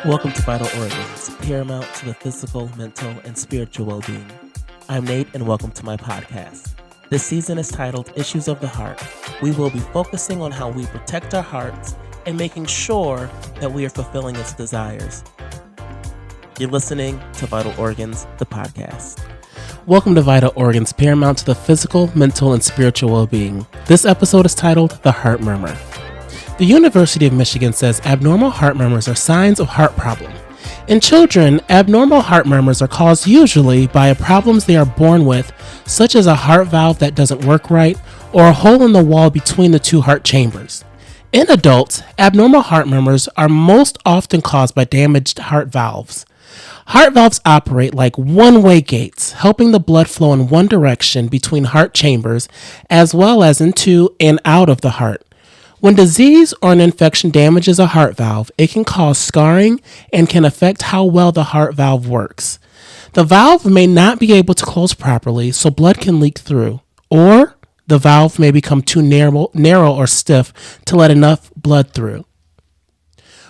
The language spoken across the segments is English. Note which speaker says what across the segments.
Speaker 1: Welcome to Vital Organs, paramount to the physical, mental, and spiritual well being. I'm Nate, and welcome to my podcast. This season is titled Issues of the Heart. We will be focusing on how we protect our hearts and making sure that we are fulfilling its desires. You're listening to Vital Organs, the podcast. Welcome to Vital Organs, paramount to the physical, mental, and spiritual well being. This episode is titled The Heart Murmur. The University of Michigan says abnormal heart murmurs are signs of heart problem. In children, abnormal heart murmurs are caused usually by problems they are born with, such as a heart valve that doesn't work right or a hole in the wall between the two heart chambers. In adults, abnormal heart murmurs are most often caused by damaged heart valves. Heart valves operate like one-way gates, helping the blood flow in one direction between heart chambers as well as into and out of the heart. When disease or an infection damages a heart valve, it can cause scarring and can affect how well the heart valve works. The valve may not be able to close properly, so blood can leak through, or the valve may become too narrow or stiff to let enough blood through.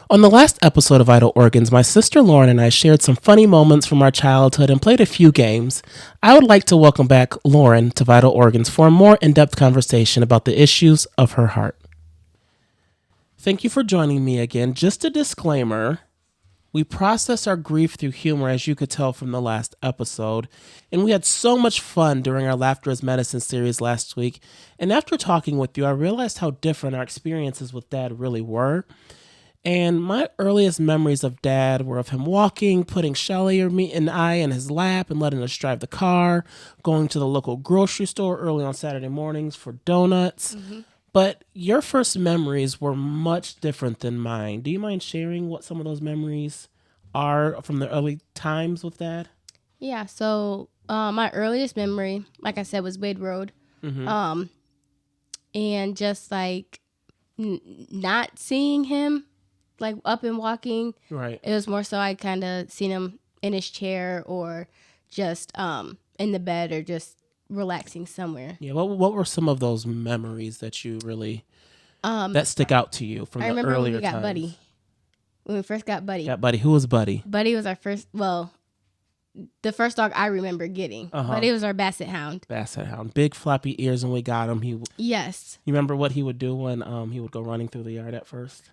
Speaker 1: On the last episode of Vital Organs, my sister Lauren and I shared some funny moments from our childhood and played a few games. I would like to welcome back Lauren to Vital Organs for a more in-depth conversation about the issues of her heart. Thank you for joining me again. Just a disclaimer, we process our grief through humor, as you could tell from the last episode, and we had so much fun during our Laughter is Medicine series last week, and after talking with you, I realized how different our experiences with Dad really were, and my earliest memories of Dad were of him walking, putting Shelly or me and I in his lap and letting us drive the car, going to the local grocery store early on Saturday mornings for donuts. But your first memories were much different than mine. Do you mind sharing what some of those memories are from the early times with Dad?
Speaker 2: Yeah, so my earliest memory, like I said, was Wade Road. And just like not seeing him like up and walking.
Speaker 1: Right.
Speaker 2: It was more so I kind of seen him in his chair or just in the bed or just relaxing somewhere.
Speaker 1: Yeah. What were some of those memories that you really that stick out to you from
Speaker 2: I
Speaker 1: the
Speaker 2: remember
Speaker 1: earlier
Speaker 2: when we got
Speaker 1: times?
Speaker 2: Buddy. When we first got Buddy.
Speaker 1: Got Buddy. Who was Buddy?
Speaker 2: Buddy was our first, the first dog I remember getting. Buddy was our Basset Hound.
Speaker 1: Basset Hound. Big floppy ears when we got him.
Speaker 2: Yes.
Speaker 1: You remember what he would do when he would go running through the yard at first?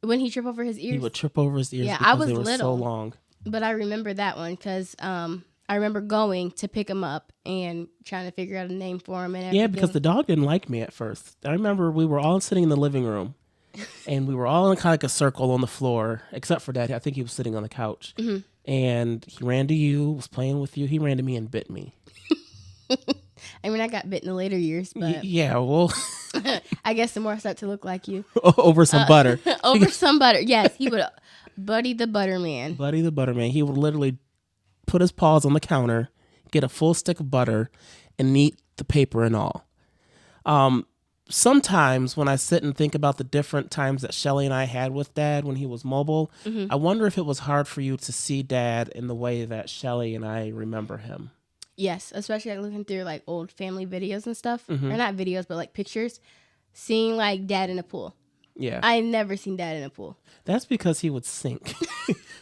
Speaker 2: When he tripped over his ears?
Speaker 1: He would trip over his ears
Speaker 2: Yeah,
Speaker 1: because
Speaker 2: I was
Speaker 1: they were
Speaker 2: little,
Speaker 1: so long.
Speaker 2: But I remember that one because I remember going to pick him up and trying to figure out a name for him and everything.
Speaker 1: Yeah, because the dog didn't like me at first. I remember we were all sitting in the living room, and we were all in kind of like a circle on the floor, except for Dad. I think he was sitting on the couch. And he ran to you, was playing with you. He ran to me and bit me.
Speaker 2: I mean, I got bit in the later years, but
Speaker 1: Yeah, well,
Speaker 2: I guess the more I start to look like you.
Speaker 1: over some butter.
Speaker 2: Over some butter. Yes, he would. Buddy the Butterman.
Speaker 1: Buddy the Butterman. He would literally put his paws on the counter, get a full stick of butter, and eat the paper and all. Sometimes when I sit and think about the different times that Shelly and I had with Dad when he was mobile, I wonder if it was hard for you to see Dad in the way that Shelly and I remember him.
Speaker 2: Yes, especially like looking through like old family videos and stuff. Or not videos, but like pictures. Seeing like Dad in a pool.
Speaker 1: Yeah.
Speaker 2: I never seen Dad in a pool.
Speaker 1: That's because he would sink.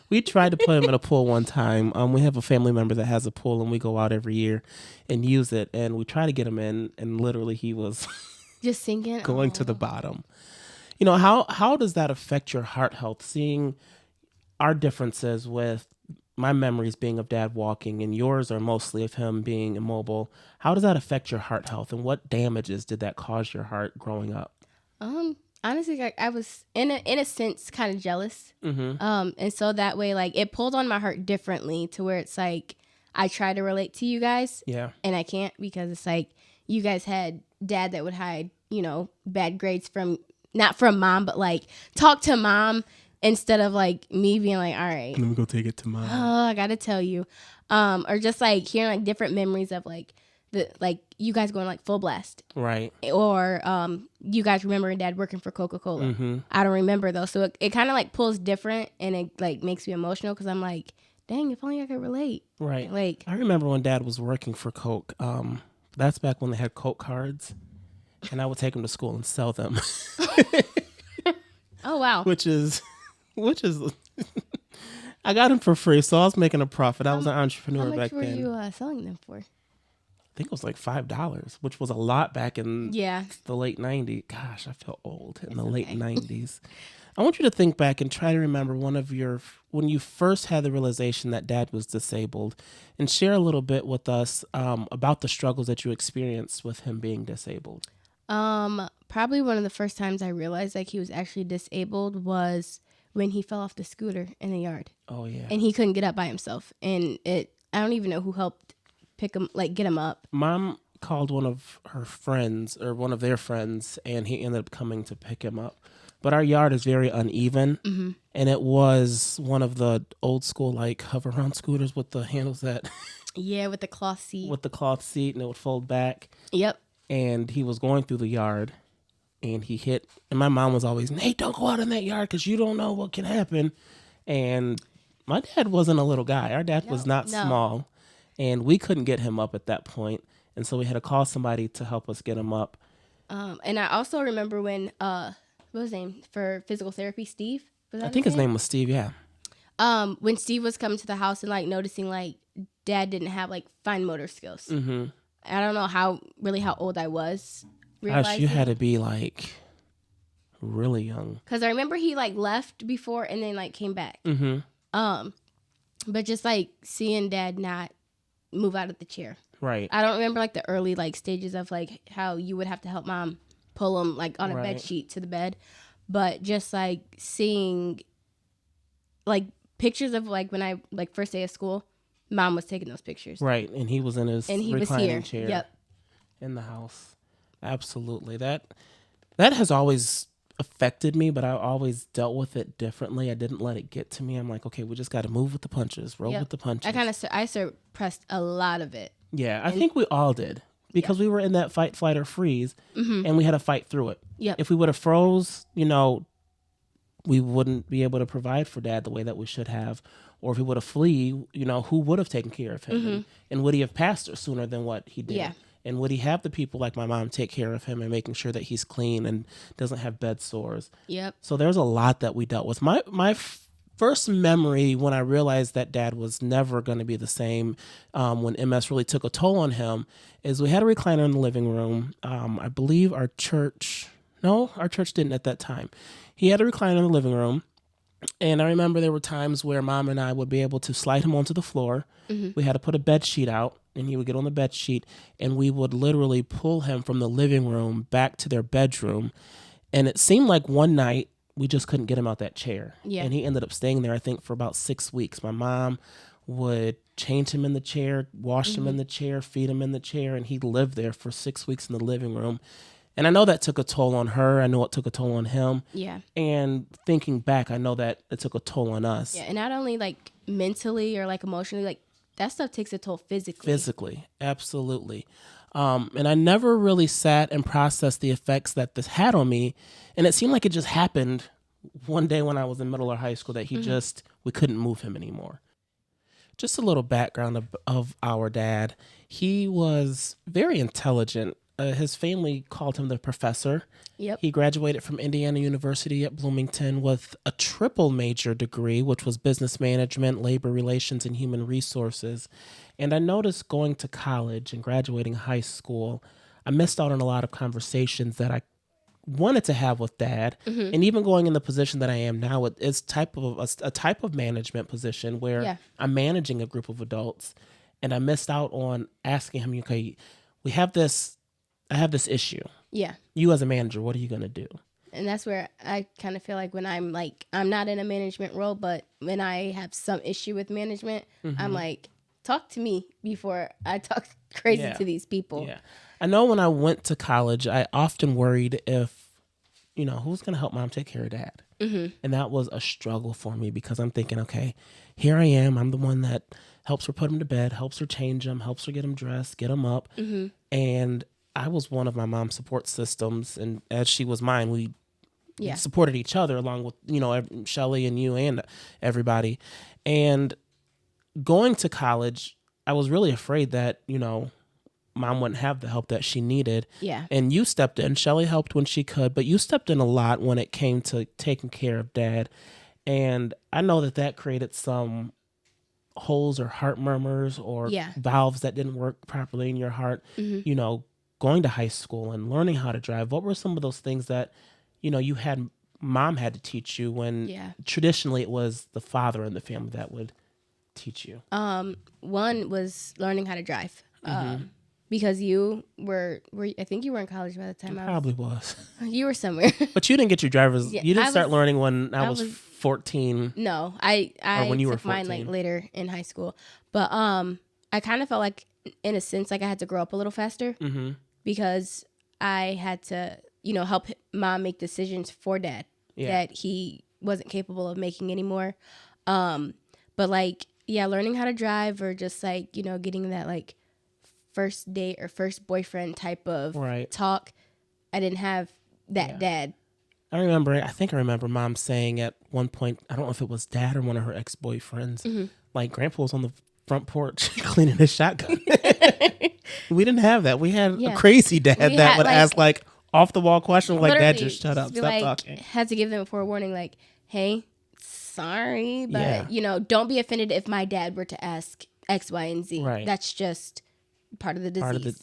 Speaker 1: We tried to put him in a pool one time. We have a family member that has a pool, and we go out every year and use it. And we try to get him in, and literally he was
Speaker 2: just sinking,
Speaker 1: going to the bottom. You know, how does that affect your heart health? Seeing our differences with my memories being of Dad walking, and yours are mostly of him being immobile. How does that affect your heart health, and what damages did that cause your heart growing up?
Speaker 2: Honestly, like I was in a sense kind of jealous. And so that way, like it pulled on my heart differently to where it's like I try to relate to you guys, and I can't because it's like you guys had Dad that would hide, bad grades from not from Mom, but like talk to Mom instead of like me being like, all right,
Speaker 1: let me go take it to Mom.
Speaker 2: Oh, I gotta tell you, or just like hearing like different memories of like you guys going like full blast,
Speaker 1: right?
Speaker 2: Or you guys remembering Dad working for Coca-Cola. I don't remember though, so it kind of like pulls different, and it like makes me emotional because I'm like, dang, if only I could relate.
Speaker 1: Right.
Speaker 2: Like
Speaker 1: I remember when Dad was working for Coke. That's back when they had Coke cards, and I would take them to school and sell them.
Speaker 2: Oh wow.
Speaker 1: which is I got them for free, so I was making a profit. I was an entrepreneur back then.
Speaker 2: How much were you selling them for?
Speaker 1: I think it was like $5, which was a lot back in the late 90s. Gosh, I feel old in the late 90s. I want you to think back and try to remember when you first had the realization that Dad was disabled, and share a little bit with us about the struggles that you experienced with him being disabled.
Speaker 2: Probably one of the first times I realized like he was actually disabled was when he fell off the scooter in the yard.
Speaker 1: Oh yeah.
Speaker 2: And he couldn't get up by himself, and I don't even know who helped get him up.
Speaker 1: Mom called one of her friends or one of their friends, and he ended up coming to pick him up. But our yard is very uneven, and it was one of the old school like hover around scooters with the handles that
Speaker 2: with the cloth seat.
Speaker 1: And it would fold back.
Speaker 2: Yep.
Speaker 1: And he was going through the yard, and he hit, and my mom was always, Nate, don't go out in that yard because you don't know what can happen. And my dad wasn't a little guy. Our dad was not small, and we couldn't get him up at that point. And so we had to call somebody to help us get him up.
Speaker 2: And I also remember when, what was his name for physical therapy? Steve?
Speaker 1: I think his name was Steve, yeah.
Speaker 2: When Steve was coming to the house and like noticing like Dad didn't have like fine motor skills. Mm-hmm. I don't know how old I was.
Speaker 1: Gosh, you had to be like really young.
Speaker 2: Because I remember he like left before and then like came back. Mm-hmm. But just like seeing Dad not move out of the chair.
Speaker 1: Right.
Speaker 2: I don't remember like the early like stages of like how you would have to help Mom pull him like on a bed sheet to the bed, but just like seeing like pictures of like when I like first day of school. Mom was taking those pictures.
Speaker 1: Right, and he was in his reclining chair.
Speaker 2: Yep.
Speaker 1: In the house. Absolutely. That has always affected me, but I always dealt with it differently. I didn't let it get to me. I'm like, okay, we just got to move with the punches, roll with the punches.
Speaker 2: I suppressed a lot of it.
Speaker 1: Yeah, I think we all did because we were in that fight, flight, or freeze, and we had to fight through it.
Speaker 2: Yep.
Speaker 1: If we would have froze, we wouldn't be able to provide for Dad the way that we should have. Or if he would have flee, who would have taken care of him? And would he have passed sooner than what he did?
Speaker 2: Yeah.
Speaker 1: And would he have the people like my mom take care of him and making sure that he's clean and doesn't have bed sores?
Speaker 2: Yep.
Speaker 1: So there's a lot that we dealt with. My first memory when I realized that Dad was never going to be the same when MS really took a toll on him is we had a recliner in the living room. I believe our church didn't at that time. He had a recliner in the living room. And I remember there were times where Mom and I would be able to slide him onto the floor. Mm-hmm. We had to put a bed sheet out, and he would get on the bed sheet, and we would literally pull him from the living room back to their bedroom. And it seemed like one night we just couldn't get him out that chair. Yeah. And he ended up staying there, I think, for about 6 weeks. My mom would change him in the chair, wash him in the chair, feed him in the chair, and he lived there for 6 weeks in the living room. And I know that took a toll on her. I know it took a toll on him.
Speaker 2: Yeah.
Speaker 1: And thinking back, I know that it took a toll on us.
Speaker 2: Yeah, and not only like mentally or like emotionally, like that stuff takes a toll physically.
Speaker 1: Physically, absolutely. And I never really sat and processed the effects that this had on me. And it seemed like it just happened one day when I was in middle or high school that we couldn't move him anymore. Just a little background of our dad. He was very intelligent. His family called him the professor.
Speaker 2: Yep.
Speaker 1: He graduated from Indiana University at Bloomington with a triple major degree, which was business management, labor relations, and human resources. And I noticed going to college and graduating high school, I missed out on a lot of conversations that I wanted to have with Dad. Mm-hmm. And even going in the position that I am now, it's a type of management position where I'm managing a group of adults. And I missed out on asking him, okay, I have this issue.
Speaker 2: Yeah.
Speaker 1: You as a manager, what are you going to do?
Speaker 2: And that's where I kind of feel like when I'm not in a management role, but when I have some issue with management, I'm like, talk to me before I talk crazy to these people.
Speaker 1: Yeah. I know when I went to college, I often worried if, who's going to help Mom take care of Dad? Mm-hmm. And that was a struggle for me because I'm thinking, okay, here I am. I'm the one that helps her put him to bed, helps her change him, helps her get him dressed, get him up. Mm-hmm. And I was one of my mom's support systems, and as she was mine, we supported each other along with, Shelly and you and everybody. And going to college, I was really afraid that, Mom wouldn't have the help that she needed.
Speaker 2: Yeah.
Speaker 1: And you stepped in. Shelly helped when she could, but you stepped in a lot when it came to taking care of Dad. And I know that created some holes or heart murmurs or valves that didn't work properly in your heart. You know, going to high school and learning how to drive. What were some of those things that, you know, mom had to teach you when traditionally it was the father in the family that would teach you?
Speaker 2: One was learning how to drive. Because you were I think you were in college by the time I
Speaker 1: probably was.
Speaker 2: You were somewhere.
Speaker 1: But you didn't get your driver's. You didn't start learning when I was 14.
Speaker 2: No, I
Speaker 1: when you
Speaker 2: took
Speaker 1: were 14.
Speaker 2: mine like later in high school. But I kind of felt like, in a sense, like I had to grow up a little faster because I had to, you know, help mom make decisions for dad that he wasn't capable of making anymore. But like, learning how to drive, or just like, you know, getting that like first date or first boyfriend type of talk. I didn't have that dad.
Speaker 1: I think I remember mom saying at one point, I don't know if it was dad or one of her ex-boyfriends, like grandpa was on the front porch cleaning his shotgun. We didn't have that. We had a crazy dad that would ask like off the wall questions like, dad, just shut up, stop talking.
Speaker 2: Had to give them a forewarning like, hey, sorry, but you know, don't be offended if my dad were to ask X, Y, and Z. That's just part of the disease.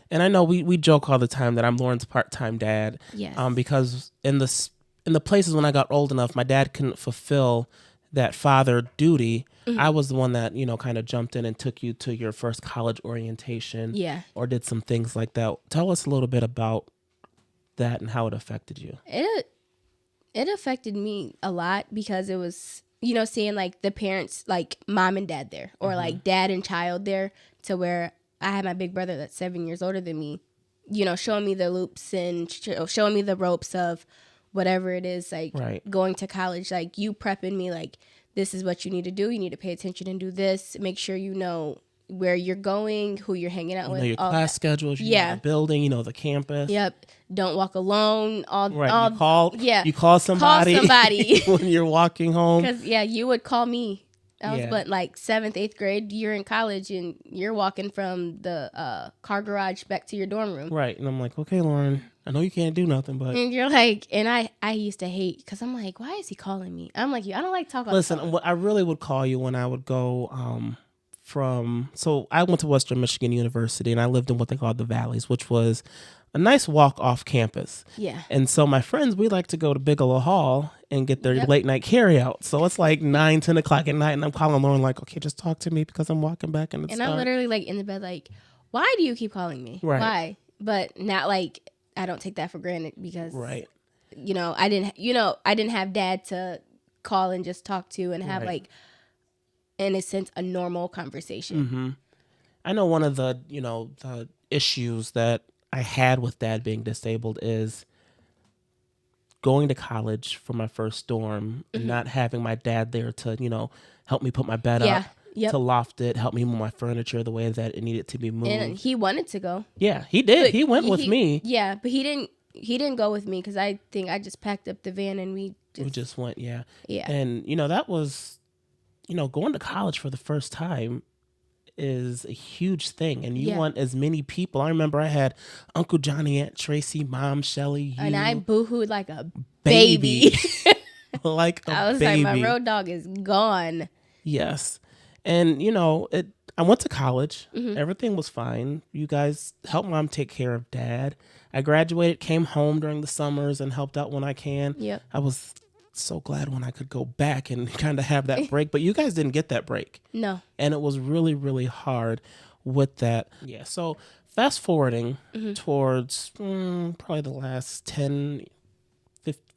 Speaker 1: And I know we joke all the time that I'm Lauren's part-time dad.
Speaker 2: Yes.
Speaker 1: Because in the places when I got old enough, my dad couldn't fulfill that father duty. I was the one that, you know, kind of jumped in and took you to your first college orientation. Or did some things like that. Tell us a little bit about that and how it affected you.
Speaker 2: It affected me a lot because it was, you know, seeing like the parents, like mom and dad there, or like dad and child there, to where I had my big brother that's 7 years older than me, you know, showing me the loops and showing me the ropes of whatever it is, like going to college, like you prepping me, like, this is what you need to do. You need to pay attention and do this. Make sure you know where you're going, who you're hanging out with.
Speaker 1: You know your class schedules, you know the building, you know the campus.
Speaker 2: Yep. Don't walk alone.
Speaker 1: You call somebody when you're walking home.
Speaker 2: Because, you would call me. I was but like 7th, 8th grade. You're in college and you're walking from the car garage back to your dorm room.
Speaker 1: Right. And I'm like, okay, Lauren, I know you can't do nothing, but.
Speaker 2: And you're like, and I used to hate, because I'm like, why is he calling me? I'm like, I don't like talking.
Speaker 1: Listen, I really would call you when I would go so I went to Western Michigan University and I lived in what they called the Valleys, which was a nice walk off campus.
Speaker 2: Yeah.
Speaker 1: And so my friends, we like to go to Bigelow Hall and get their late night carry out. So it's like 9, 10 o'clock at night and I'm calling Lauren like, okay, just talk to me because I'm walking back and it's dark.
Speaker 2: I'm literally like in the bed like, why do you keep calling me?
Speaker 1: Right.
Speaker 2: Why? But not like, I don't take that for granted because, you know, I didn't have dad to call and just talk to and have like, in a sense, a normal conversation.
Speaker 1: I know one of the issues that I had with dad being disabled is going to college for my first dorm and not having my dad there to, you know, help me put my bed up, to loft it, help me move my furniture the way that it needed to be moved.
Speaker 2: And he wanted to go.
Speaker 1: Yeah, he did. He went with me.
Speaker 2: Yeah, but he didn't go with me because I think I just packed up the van and we
Speaker 1: just went, Yeah.
Speaker 2: And,
Speaker 1: you know, that was, you know, going to college for the first time is a huge thing, and you want as many people. I remember I had Uncle Johnny, Aunt Tracy, Mom Shelly,
Speaker 2: and I boohooed like a baby.
Speaker 1: Like a baby.
Speaker 2: I was like, my road dog is gone.
Speaker 1: Yes. And you know, I went to college. Everything was fine. You guys helped Mom take care of Dad. I graduated, came home during the summers and helped out when I can.
Speaker 2: Yep.
Speaker 1: I was so glad when I could go back and kind of have that break, but you guys didn't get that break.
Speaker 2: No.
Speaker 1: And it was really, really hard with that. Yeah. So fast forwarding towards probably the last 10,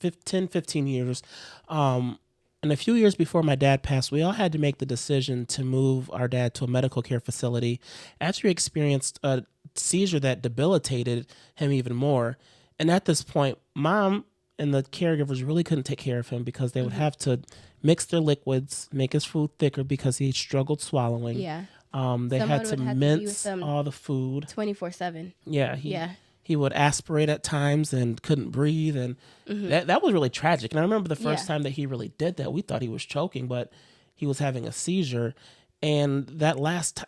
Speaker 1: 15 years, and a few years before my dad passed, we all had to make the decision to move our dad to a medical care facility after he experienced a seizure that debilitated him even more. And at this point, Mom and the caregivers really couldn't take care of him because they would have to mix their liquids, make his food thicker because he struggled swallowing.
Speaker 2: Yeah.
Speaker 1: They had to mince all the food
Speaker 2: 24/7.
Speaker 1: Yeah. He would aspirate at times and couldn't breathe, and that was really tragic. And I remember the first time that he really did that, we thought he was choking, but he was having a seizure. And that last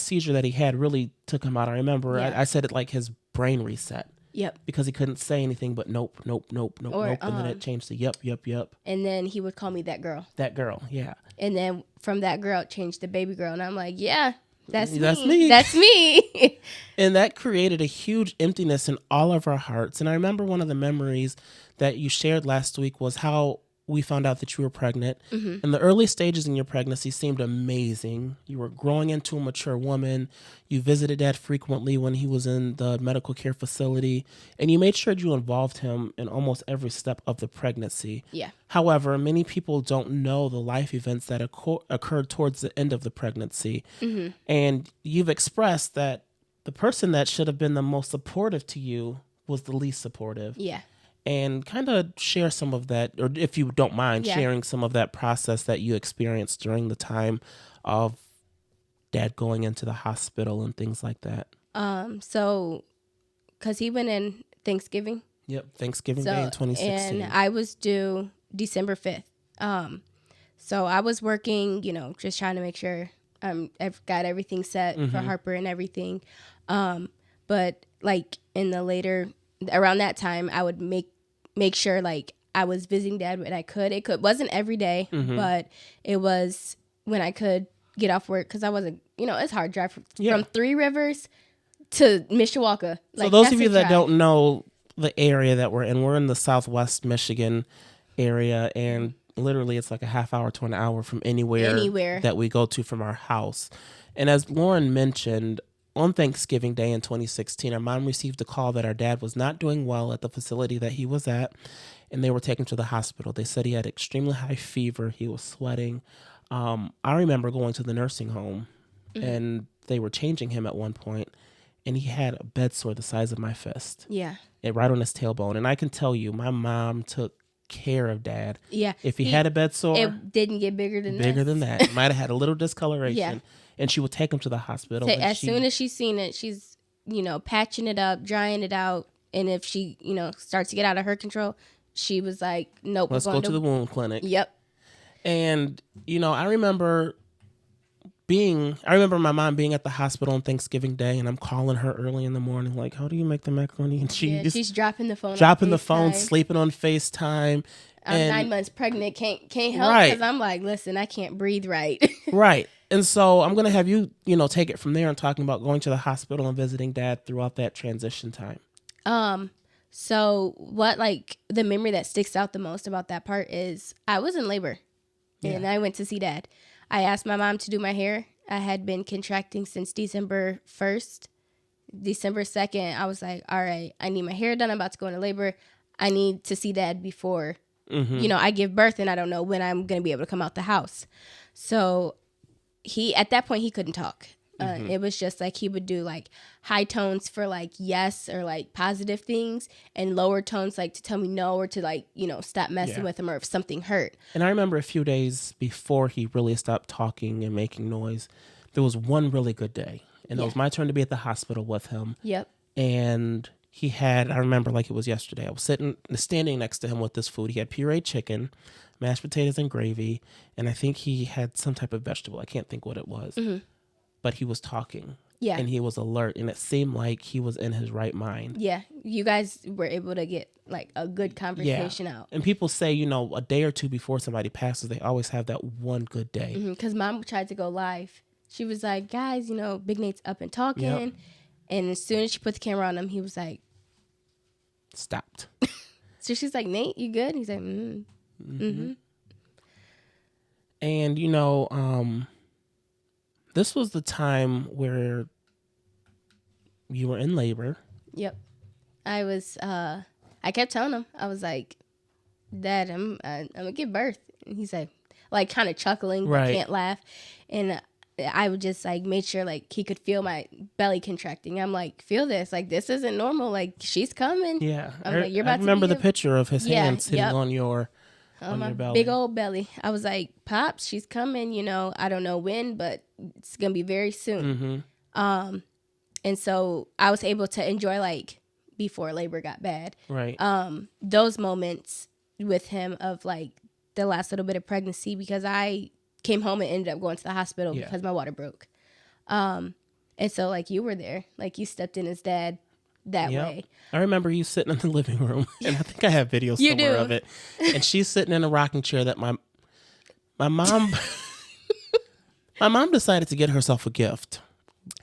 Speaker 1: seizure that he had really took him out. I remember I said it like his brain reset.
Speaker 2: Yep.
Speaker 1: Because he couldn't say anything but nope, nope, nope, nope, nope. And then it changed to yep, yep, yep.
Speaker 2: And then he would call me that girl.
Speaker 1: That girl, yeah.
Speaker 2: And then from that girl, it changed to baby girl. And I'm like, yeah, that's me.
Speaker 1: That's
Speaker 2: me.
Speaker 1: And that created a huge emptiness in all of our hearts. And I remember one of the memories that you shared last week was how we found out that you were pregnant.
Speaker 2: Mm-hmm.
Speaker 1: And the early stages in your pregnancy seemed amazing. You were growing into a mature woman. You visited Dad frequently when he was in the medical care facility. And you made sure you involved him in almost every step of the pregnancy.
Speaker 2: Yeah.
Speaker 1: However, many people don't know the life events that occurred towards the end of the pregnancy.
Speaker 2: Mm-hmm.
Speaker 1: And you've expressed that the person that should have been the most supportive to you was the least supportive.
Speaker 2: Yeah.
Speaker 1: And kind of share some of that, or if you don't mind, sharing some of that process that you experienced during the time of Dad going into the hospital and things like that.
Speaker 2: So, because he went in Thanksgiving.
Speaker 1: Yep, Thanksgiving Day in 2016.
Speaker 2: And I was due December 5th. So I was working, just trying to make sure I've got everything set for Harper and everything. But like in the around that time, I would make sure like I was visiting Dad when I could. It wasn't every day, but it was when I could get off work because I wasn't, it's hard to drive from Three Rivers to Mishawaka.
Speaker 1: So those of you that don't know the area that we're in the Southwest Michigan area, and literally it's like a half hour to an hour from anywhere that we go to from our house. And as Lauren mentioned, on Thanksgiving Day in 2016, our mom received a call that our dad was not doing well at the facility that he was at, and they were taken to the hospital. They said he had extremely high fever. He was sweating. I remember going to the nursing home, and they were changing him at one point, and he had a bed sore the size of my fist.
Speaker 2: Yeah.
Speaker 1: Right on his tailbone. And I can tell you, my mom took care of Dad.
Speaker 2: Yeah.
Speaker 1: If he had a bed sore,
Speaker 2: it didn't get bigger than
Speaker 1: that. It might have had a little discoloration. Yeah. And she would take him to the hospital.
Speaker 2: As soon as she's seen it, she's, patching it up, drying it out. And if she, starts to get out of her control, she was like, nope.
Speaker 1: Let's go to the wound clinic.
Speaker 2: Yep.
Speaker 1: And, I remember my mom being at the hospital on Thanksgiving Day, and I'm calling her early in the morning, like, how do you make the macaroni? And
Speaker 2: she's dropping the phone.
Speaker 1: Sleeping on FaceTime.
Speaker 2: I'm 9 months pregnant, can't help because I'm like, listen, I can't breathe right.
Speaker 1: Right. And so I'm going to have you, take it from there and talking about going to the hospital and visiting Dad throughout that transition time.
Speaker 2: So what, the memory that sticks out the most about that part is I was in labor and I went to see Dad. I asked my mom to do my hair. I had been contracting since December 1st. December 2nd, I was like, all right, I need my hair done. I'm about to go into labor. I need to see Dad before, I give birth, and I don't know when I'm going to be able to come out the house. So at that point, he couldn't talk. It was just like he would do like high tones for like yes or like positive things, and lower tones like to tell me no or to stop messing with him or if something hurt. And I remember a few days before he really stopped talking and making noise, there was one really good day, and it was my turn to be at the hospital with him. Yep. And he had, I remember like it was yesterday, I was standing next to him with this food. He had pureed chicken, mashed potatoes and gravy, and I think he had some type of vegetable. I can't think what it was. But he was talking. Yeah. And he was alert, and it seemed like he was in his right mind. Yeah. You guys were able to get like a good conversation out. And people say, a day or two before somebody passes, they always have that one good day. Because Mom tried to go live. She was like, guys, Big Nate's up and talking. Yep. And as soon as she put the camera on him, he was like, stopped. So she's like, Nate, you good? He's like, And, this was the time where you were in labor. Yep. I was, I kept telling him, I was like, Dad, I'm going to give birth. And he's like kind of chuckling, but can't laugh. And I would just made sure he could feel my belly contracting. I'm like, feel this. This isn't normal. She's coming. Yeah. I'm like, you're about to remember the picture of his hand sitting on your your belly. Big old belly. I was like, Pops, she's coming, I don't know when, but it's going to be very soon. And so I was able to enjoy before labor got bad. Right. Those moments with him of the last little bit of pregnancy, because I came home and ended up going to the hospital because my water broke. And so you were there, you stepped in as Dad that way.
Speaker 1: I remember you sitting in the living room, and I think I have videos somewhere of it. And she's sitting in a rocking chair that my mom my mom decided to get herself a gift,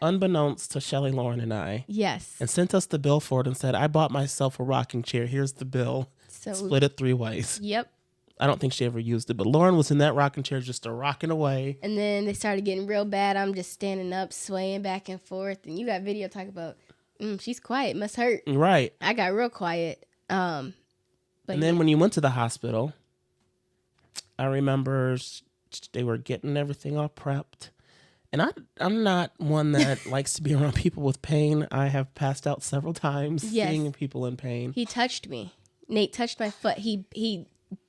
Speaker 1: unbeknownst to Shelly, Lauren, and I.
Speaker 2: Yes.
Speaker 1: And sent us the bill for it and said, I bought myself a rocking chair. Here's the bill. So, split it 3 ways.
Speaker 2: Yep.
Speaker 1: I don't think she ever used it, but Lauren was in that rocking chair just rocking away.
Speaker 2: And then they started getting real bad. I'm just standing up, swaying back and forth. And you got video talking about, she's quiet, must hurt.
Speaker 1: Right.
Speaker 2: I got real quiet. But
Speaker 1: and then when you went to the hospital, I remember they were getting everything all prepped. And I'm not one that likes to be around people with pain. I have passed out several times seeing people in pain.
Speaker 2: He touched me. Nate touched my foot. He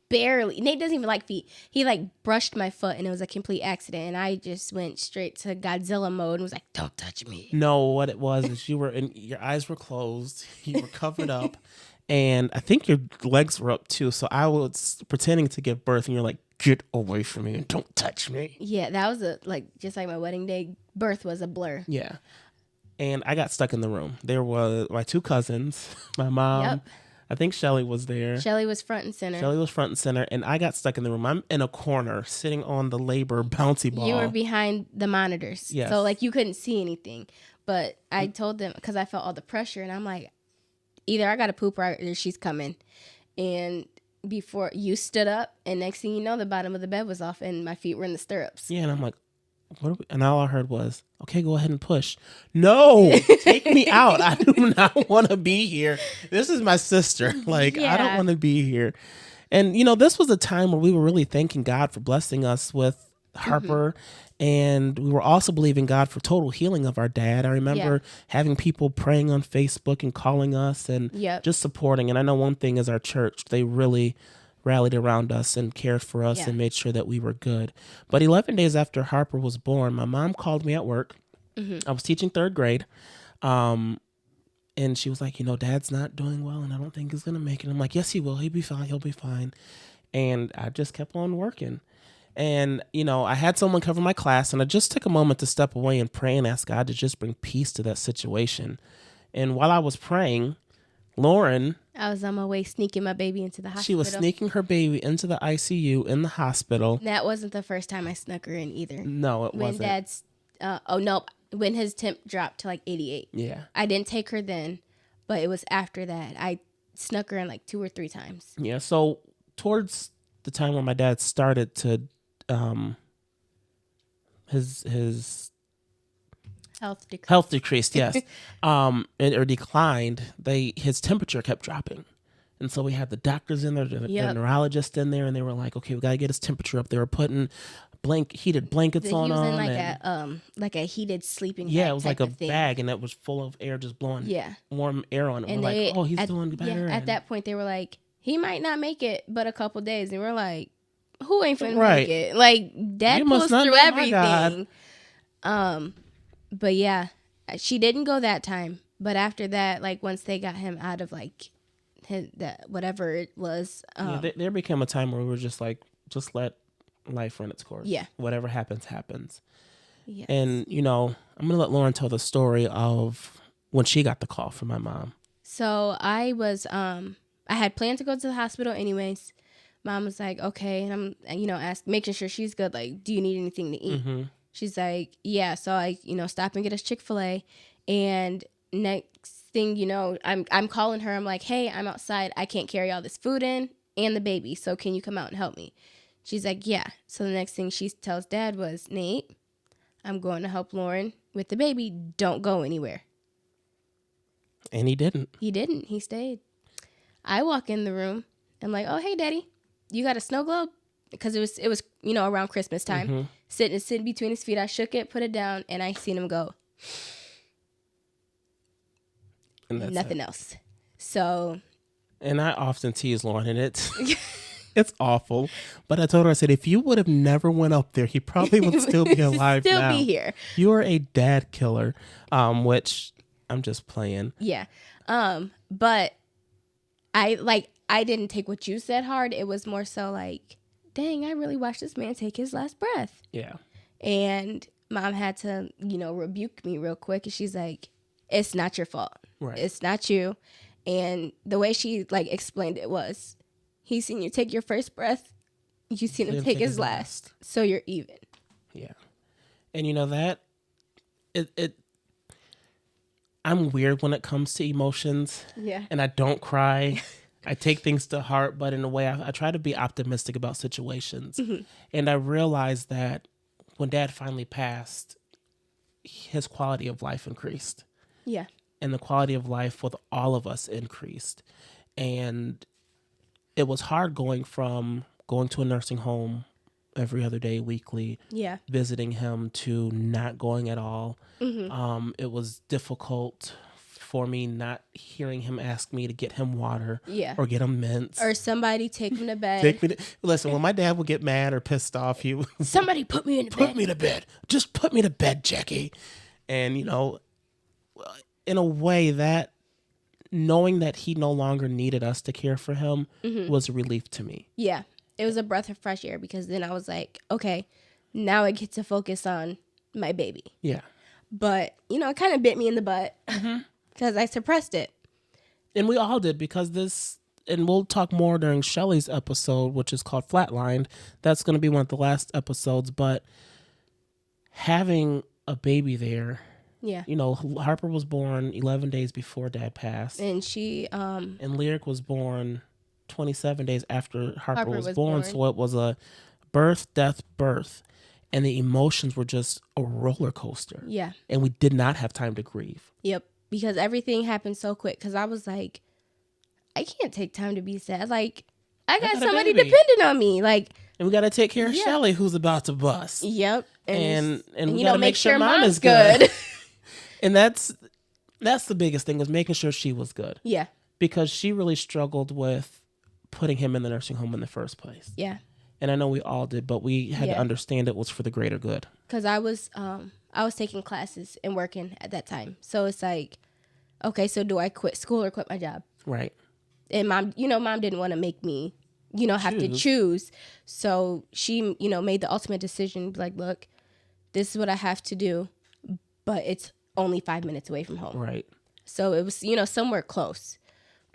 Speaker 2: barely. Nate doesn't even like feet. He brushed my foot, and it was a complete accident. And I just went straight to Godzilla mode and was like, "Don't touch me."
Speaker 1: No, what it was is your eyes were closed, you were covered up, and I think your legs were up too. So I was pretending to give birth, and you're like, "Get away from me and don't touch me."
Speaker 2: Yeah, that was just like my wedding day. Birth was a blur.
Speaker 1: Yeah, and I got stuck in the room. There were my 2 cousins, my mom.
Speaker 2: Yep.
Speaker 1: I think Shelly was there.
Speaker 2: Shelly was front and center.
Speaker 1: And I got stuck in the room. I'm in a corner sitting on the labor bouncy ball.
Speaker 2: You were behind the monitors.
Speaker 1: Yes.
Speaker 2: So, you couldn't see anything. But I told them, because I felt all the pressure, and I'm like, either I got to poop or she's coming. And before you stood up, and next thing you know, the bottom of the bed was off, and my feet were in the stirrups.
Speaker 1: Yeah, and I'm like, and all I heard was, okay, go ahead and push. No, take me out. I do not want to be here. This is my sister. I don't want to be here. And, this was a time where we were really thanking God for blessing us with Harper. And we were also believing God for total healing of our dad. I remember having people praying on Facebook and calling us and just supporting. And I know one thing is our church, they really rallied around us and cared for us and made sure that we were good. But 11 days after Harper was born, my mom called me at work. I was teaching 3rd grade. And she was like, Dad's not doing well and I don't think he's going to make it. I'm like, yes, he will. He'll be fine. He'll be fine. And I just kept on working. And, I had someone cover my class, and I just took a moment to step away and pray and ask God to just bring peace to that situation. And while I was praying, Lauren...
Speaker 2: I was on my way sneaking my baby into the hospital.
Speaker 1: She was sneaking her baby into the ICU in the hospital.
Speaker 2: That wasn't the first time I snuck her in either.
Speaker 1: No, it wasn't.
Speaker 2: When Dad's... when his temp dropped to 88.
Speaker 1: Yeah.
Speaker 2: I didn't take her then, but it was after that. I snuck her in 2 or 3 times.
Speaker 1: Yeah, so towards the time when my dad started to... his health decreased, yes, or declined. His temperature kept dropping, and so we had the doctors in there, the neurologist in there, and they were like, "Okay, we gotta get his temperature up." They were putting heated blankets on him. He
Speaker 2: was in like a heated sleeping bag.
Speaker 1: Yeah, it was like a bag, and it was full of air, just blowing warm air on him. And we're like, "Oh, he's doing better."
Speaker 2: At that point, they were like, "He might not make it, but a couple days," and we're like, who ain't finna make it? Dad pulls through everything. But yeah, she didn't go that time. But after that, once they got him out of whatever it was,
Speaker 1: there became a time where we were just just let life run its course.
Speaker 2: Yeah,
Speaker 1: whatever happens, happens.
Speaker 2: Yes.
Speaker 1: And I'm gonna let Lauren tell the story of when she got the call from my mom.
Speaker 2: So I was, I had planned to go to the hospital anyways. Mom was like, okay. And I'm, making sure she's good. Do you need anything to eat? Mm-hmm. She's like, yeah. So I, stop and get us Chick-fil-A. And next thing you know, I'm calling her. I'm like, hey, I'm outside. I can't carry all this food in and the baby. So can you come out and help me? She's like, yeah. So the next thing she tells Dad was, Nate, I'm going to help Lauren with the baby. Don't go anywhere.
Speaker 1: And he didn't.
Speaker 2: He stayed. I walk in the room. I'm like, oh, hey, Daddy. You got a snow globe? Because it was around Christmas time. Mm-hmm. Sitting between his feet. I shook it, put it down, and I seen him go. And nothing else. So.
Speaker 1: And I often tease Lauren, and it's awful. But I told her, I said, if you would have never went up there, he probably would still be alive now.
Speaker 2: Still be here.
Speaker 1: You are a dad killer, which I'm just playing.
Speaker 2: Yeah. But I didn't take what you said hard. It was more so dang, I really watched this man take his last breath.
Speaker 1: Yeah.
Speaker 2: And Mom had to, rebuke me real quick. And she's like, it's not your fault. Right. It's not you. And the way she like explained it was, he's seen you take your first breath, you seen him take his last. So you're even.
Speaker 1: Yeah. And you know that I'm weird when it comes to emotions.
Speaker 2: Yeah.
Speaker 1: And I don't cry. I take things to heart, but in a way I try to be optimistic about situations. Mm-hmm. And I realized that when Dad finally passed, his quality of life increased.
Speaker 2: Yeah.
Speaker 1: And the quality of life with all of us increased. And it was hard going to a nursing home every other day, weekly, visiting him, to not going at all. Mm-hmm. It was difficult for me not hearing him ask me to get him water or get him mints.
Speaker 2: Or somebody take him to bed.
Speaker 1: Listen, when my dad would get mad or pissed off, he would,
Speaker 2: somebody put me in bed.
Speaker 1: Put me to bed. Just put me to bed, Jackie. And, you know, in a way that knowing that he no longer needed us to care for him was a relief to me.
Speaker 2: Yeah. It was a breath of fresh air, because then I was like, okay, now I get to focus on my baby.
Speaker 1: Yeah.
Speaker 2: But, you know, it kind of bit me in the butt because I suppressed it.
Speaker 1: And we all did, because and we'll talk more during Shelley's episode, which is called Flatlined. That's going to be one of the last episodes. But having a baby there, you know, Harper was born 11 days before Dad passed.
Speaker 2: And she...
Speaker 1: and Lyric was born 27 days after Harper was born. So it was a birth, death, birth. And the emotions were just a roller coaster.
Speaker 2: Yeah.
Speaker 1: And we did not have time to grieve.
Speaker 2: Yep. Because everything happened so quick. Because I was like, I can't take time to be sad. Like, I got somebody depending on me. Like,
Speaker 1: and we got to take care of Shelley, who's about to bust.
Speaker 2: Yep.
Speaker 1: And we got to make sure Mom is good. And that's the biggest thing, was making sure she was good.
Speaker 2: Yeah.
Speaker 1: Because she really struggled with putting him in the nursing home in the first place.
Speaker 2: Yeah.
Speaker 1: And I know we all did, but we had to understand it was for the greater good.
Speaker 2: Because I was taking classes and working at that time. So it's like, okay, so do I quit school or quit my job?
Speaker 1: Right.
Speaker 2: And Mom didn't want to make me, have to choose. So she, made the ultimate decision, like, look, this is what I have to do, but it's only 5 minutes away from home.
Speaker 1: Right.
Speaker 2: So it was, somewhere close.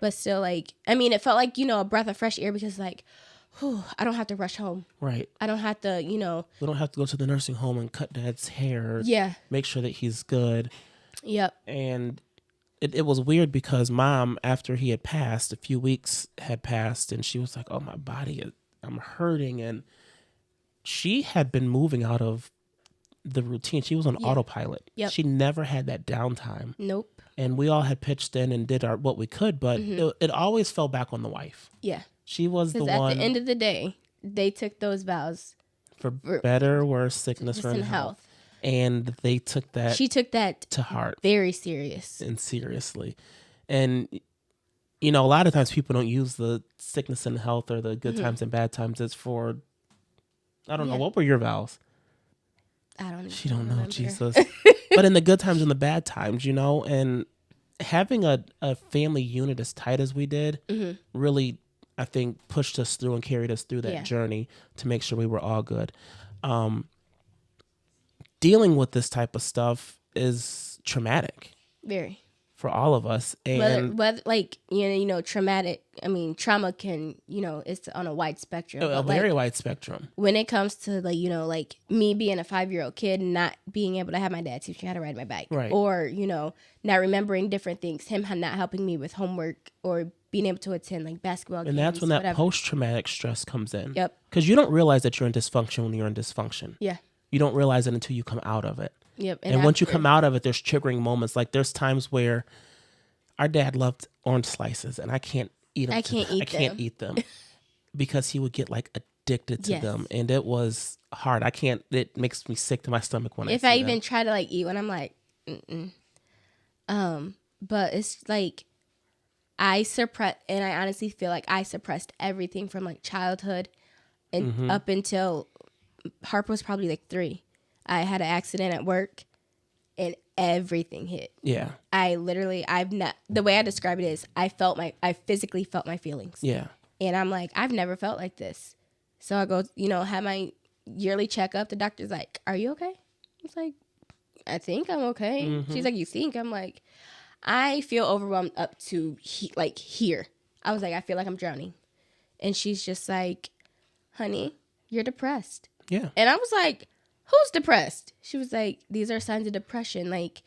Speaker 2: But still, like, I mean, it felt like, a breath of fresh air, because, like, whew, I don't have to rush home.
Speaker 1: Right.
Speaker 2: I don't have to,
Speaker 1: We don't have to go to the nursing home and cut Dad's hair.
Speaker 2: Yeah.
Speaker 1: Make sure that he's good.
Speaker 2: Yep.
Speaker 1: And it was weird, because Mom, after he had passed, a few weeks had passed, and she was like, oh, my body, I'm hurting. And she had been moving out of the routine. She was on autopilot.
Speaker 2: Yep.
Speaker 1: She never had that downtime.
Speaker 2: Nope.
Speaker 1: And we all had pitched in and did what we could, but it always fell back on the wife.
Speaker 2: Yeah.
Speaker 1: She was the one.
Speaker 2: At the end of the day, they took those vows.
Speaker 1: For better or worse, sickness or health. And they took that.
Speaker 2: She took that
Speaker 1: to heart.
Speaker 2: Very serious.
Speaker 1: And seriously. And, a lot of times people don't use the sickness and health or the good times and bad times. It's for, I don't know. What were your vows?
Speaker 2: I don't know.
Speaker 1: She don't know, Jesus. But in the good times and the bad times, and having a family unit as tight as we did really, I think, pushed us through and carried us through that journey to make sure we were all good. Dealing with this type of stuff is traumatic.
Speaker 2: Very.
Speaker 1: For all of us. And
Speaker 2: whether like, traumatic, I mean, trauma can, it's on a wide spectrum.
Speaker 1: A very wide spectrum.
Speaker 2: When it comes to like me being a 5-year-old kid, not being able to have my dad teach me how to ride my bike.
Speaker 1: Right.
Speaker 2: Or, not remembering different things, him not helping me with homework, or being able to attend like basketball games.
Speaker 1: And that's when that post-traumatic stress comes in.
Speaker 2: Yep.
Speaker 1: Because you don't realize that you're in dysfunction when you're in dysfunction.
Speaker 2: Yeah.
Speaker 1: You don't realize it until you come out of it.
Speaker 2: Yep.
Speaker 1: And once you come out of it, there's triggering moments. Like, there's times where our dad loved orange slices, and I can't eat them.
Speaker 2: I can't
Speaker 1: eat them because he would get like addicted to them, and it was hard. I can't. It makes me sick to my stomach when
Speaker 2: if I even try to like eat one, I'm like, but it's like I suppress, and I honestly feel like I suppressed everything from like childhood and up until Harper was probably like 3. I had an accident at work, and everything hit. Yeah. The way I describe it is I physically felt my feelings. Yeah. And I'm like, I've never felt like this. So I go, have my yearly checkup. The doctor's like, are you okay? I was like, I think I'm okay. She's like, you think? I'm like, I feel overwhelmed up to here. I was like, I feel like I'm drowning. And she's just like, honey, you're depressed.
Speaker 1: Yeah.
Speaker 2: And I was like, who's depressed? She was like, these are signs of depression. Like,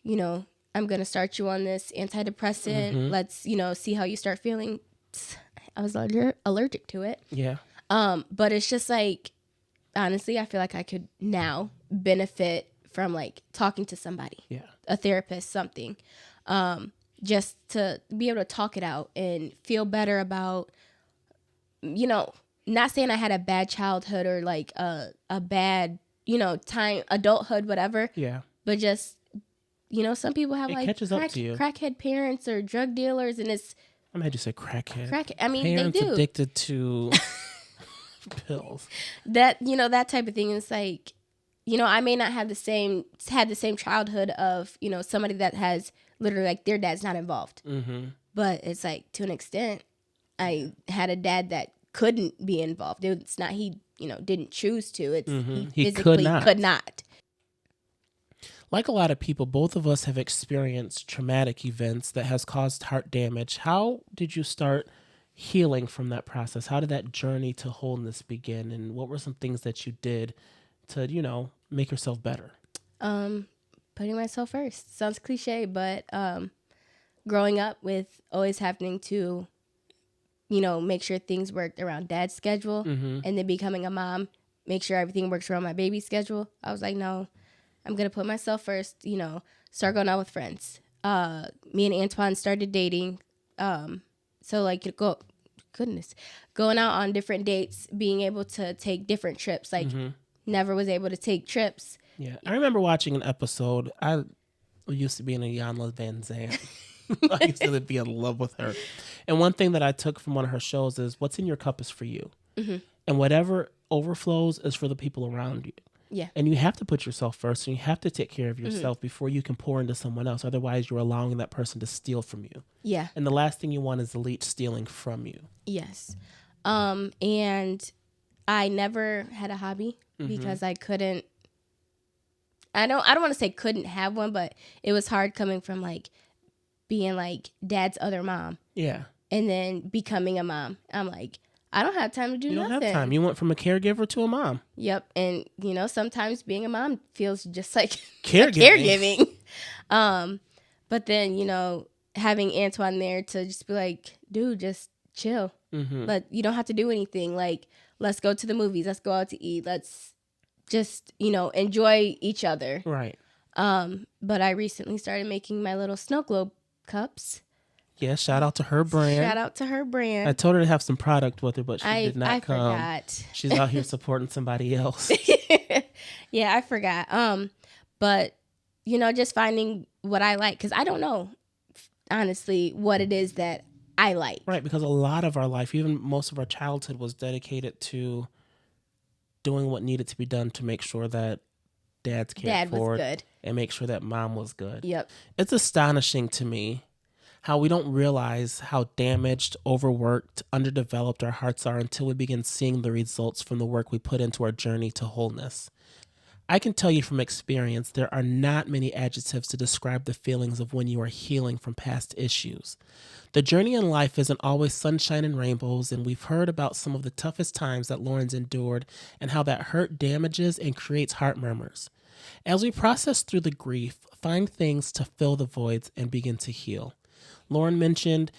Speaker 2: you know, I'm going to start you on this antidepressant. Mm-hmm. Let's, you know, see how you start feeling. I was allergic to it.
Speaker 1: Yeah.
Speaker 2: But it's just like, honestly, I feel like I could now benefit from like talking to somebody, a therapist, something, just to be able to talk it out and feel better about, you know, not saying I had a bad childhood or like a bad, you know, time, adulthood, whatever.
Speaker 1: Yeah.
Speaker 2: But just, you know, some people have
Speaker 1: it
Speaker 2: like
Speaker 1: catches up to you.
Speaker 2: Crackhead parents or drug dealers, and it's.
Speaker 1: I'm glad you said crackhead.
Speaker 2: I mean,
Speaker 1: parents
Speaker 2: they do.
Speaker 1: Addicted to pills.
Speaker 2: That, you know, that type of thing is like, you know, I may not have the same childhood of, you know, somebody that has literally like their dad's not involved. Mm-hmm. But it's like, to an extent, I had a dad that couldn't be involved. It's not he, you know, didn't choose to. It's he physically could not.
Speaker 1: Like a lot of people, both of us have experienced traumatic events that has caused heart damage. How did you start healing from that process? How did that journey to wholeness begin? And what were some things that you did to, you know, make yourself better?
Speaker 2: Putting myself first. Sounds cliche, but growing up with always having to, you know, make sure things worked around dad's schedule, and then becoming a mom, make sure everything works around my baby's schedule. I was like, no, I'm going to put myself first, you know, start going out with friends. Me and Antoine started dating. So like, going out on different dates, being able to take different trips, like never was able to take trips.
Speaker 1: Yeah. I remember watching an episode. I used to be in a Iyanla Van Zandt. I used to be in love with her. And one thing that I took from one of her shows is what's in your cup is for you. Mm-hmm. And whatever overflows is for the people around you.
Speaker 2: Yeah.
Speaker 1: And you have to put yourself first, and you have to take care of yourself before you can pour into someone else. Otherwise, you're allowing that person to steal from you.
Speaker 2: Yeah.
Speaker 1: And the last thing you want is the leech stealing from you.
Speaker 2: Yes. And I never had a hobby because I couldn't. I don't want to say couldn't have one, but it was hard coming from like being like dad's other mom.
Speaker 1: Yeah.
Speaker 2: And then becoming a mom. I'm like, I don't have time to do nothing.
Speaker 1: You don't have time. You went from a caregiver to a mom.
Speaker 2: Yep. And, you know, sometimes being a mom feels just like
Speaker 1: caregiving.
Speaker 2: But then, you know, having Antoine there to just be like, dude, just chill. But you don't have to do anything. Like, let's go to the movies. Let's go out to eat. Let's just, you know, enjoy each other.
Speaker 1: Right.
Speaker 2: But I recently started making my little snow globe cups.
Speaker 1: Yeah, shout out to her brand. I told her to have some product with her, but she did not come. I forgot. She's out here supporting somebody else.
Speaker 2: Yeah, I forgot. But, you know, just finding what I like. Because I don't know, honestly, what it is that I like.
Speaker 1: Right, because a lot of our life, even most of our childhood, was dedicated to doing what needed to be done to make sure that Dad was good and make sure that Mom was good.
Speaker 2: Yep.
Speaker 1: It's astonishing to me how we don't realize how damaged, overworked, underdeveloped our hearts are until we begin seeing the results from the work we put into our journey to wholeness. I can tell you from experience, there are not many adjectives to describe the feelings of when you are healing from past issues. The journey in life isn't always sunshine and rainbows, and we've heard about some of the toughest times that Lauren's endured and how that hurt damages and creates heart murmurs. As we process through the grief, find things to fill the voids and begin to heal. Lauren mentioned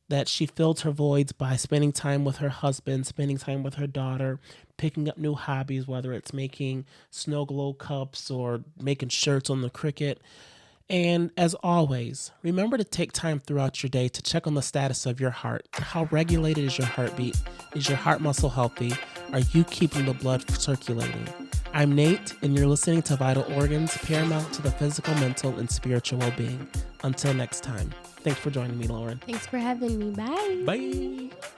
Speaker 1: that she filled her voids by spending time with her husband, spending time with her daughter, picking up new hobbies, whether it's making snow globe cups or making shirts on the Cricut. And as always, remember to take time throughout your day to check on the status of your heart. How regulated is your heartbeat? Is your heart muscle healthy? Are you keeping the blood circulating? I'm Nate, and you're listening to Vital Organs, paramount to the physical, mental, and spiritual well-being. Until next time. Thanks for joining me, Lauren.
Speaker 2: Thanks for having me. Bye.
Speaker 1: Bye.